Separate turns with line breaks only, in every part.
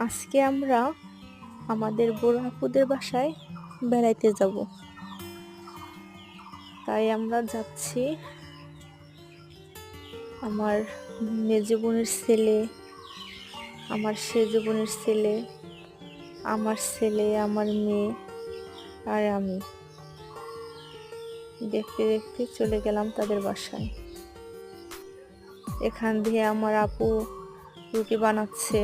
আজকে আমরা আমাদের বড় আপুদের বাসায় বেড়াইতে যাব। তাই আমরা যাচ্ছি। আমার মেজো বোনের ছেলে, আমার সেজো বোনের ছেলে, আমার ছেলে, আমার মেয়ে আর আমি দেখতে দেখতে চলে গেলাম তাদের বাসায়। এখান দিয়ে আমার আপু রুটি বানাচ্ছে।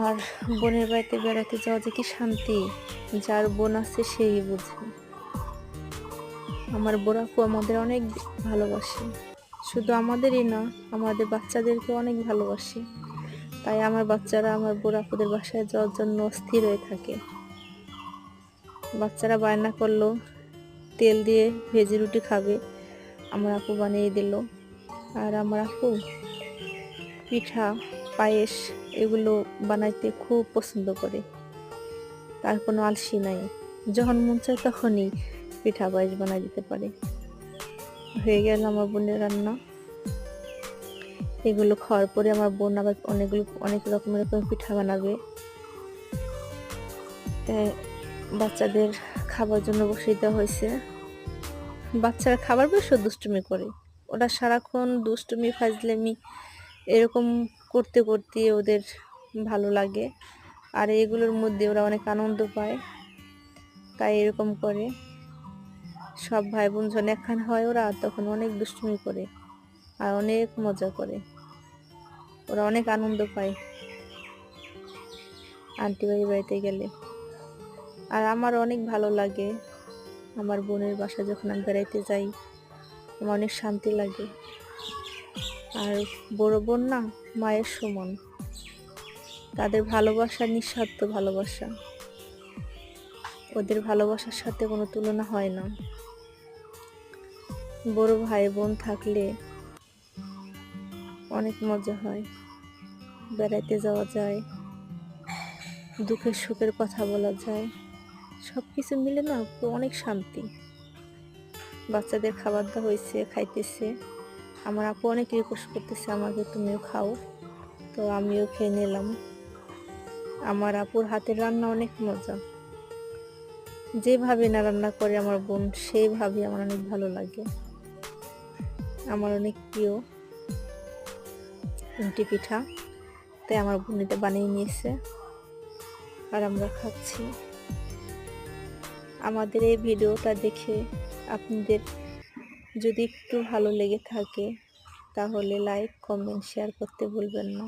আর বোনের বাড়িতে বেড়াতে যাওয়া যে কি শান্তি, যার বোন আছে সেই বুঝে। আমার বড় আপু আমাদের অনেক ভালোবাসে, শুধু আমাদেরই না, আমাদের বাচ্চাদেরকে অনেক ভালোবাসে। তাই আমার বাচ্চারা আমার বড় আপুদের বাসায় যাওয়ার জন্য অস্থির হয়ে থাকে। বাচ্চারা বায়না করলো তেল দিয়ে ভেজি রুটি খাবে, আমার আপু বানিয়ে দিল। আর আমার আপু পিঠা, পায়েস এগুলো বানাইতে খুব পছন্দ করে। তার কোনো আলসি নাই, যখন মন চায় তখনই পিঠা পায়েস বানাই দিতে পারে। হয়ে গেল আমার বোনের রান্না। এগুলো খাওয়ার পরে আমার বোন আবার অনেক রকমের পিঠা বানাবে। তাই বাচ্চাদের খাবার জন্য বসিয়ে দেওয়া হয়েছে। বাচ্চারা খাবার বেশ দুষ্টুমি করে, ওরা সারাক্ষণ দুষ্টুমি ফাজলামি এরকম করতে করতে ওদের ভালো লাগে। আর এগুলোর মধ্যে ওরা অনেক আনন্দ পায়, তাই এরকম করে। সব ভাই বোন যখন একখান হয় ওরা তখন অনেক দুষ্টুমি করে আর অনেক মজা করে, ওরা অনেক আনন্দ পায় আন্টি বাড়িতে গেলে। আর আমার অনেক ভালো লাগে আমার বোনের বাসা যখন আমি বেড়াইতে যাই, আমার অনেক শান্তি লাগে। আর বড় বোন না মায়ের সমান, তাদের ভালোবাসা নিঃস্বার্থ ভালোবাসা, ওদের ভালোবাসার সাথে কোনো তুলনা হয় না। বড় ভাই বোন থাকলে অনেক মজা হয়, বেড়াইতে যাওয়া যায়, দুঃখের সুখের কথা বলা যায়, সব কিছু মিলে না অনেক শান্তি। বাচ্চাদের খাবার দেওয়া হয়েছে, খাইতেছে। আমার আপু অনেক রিকোয়েস্ট করতেছে আমাকে তুমিও খাও, তো আমিও খেয়ে নিলাম। আমার আপুর হাতের রান্না অনেক মজা, যেভাবে না রান্না করে আমার বোন সেইভাবে আমার অনেক ভালো লাগে। আমার অনেক প্রিয় রুটি পিঠা, তাই আমার বোন এটা বানিয়ে নিয়েছে আর আমরা খাচ্ছি। আমাদের এই ভিডিওটা দেখে আপনাদের যদি একটু ভালো লেগে থাকে তাহলে লাইক, কমেন্ট, শেয়ার করতে ভুলবেন না।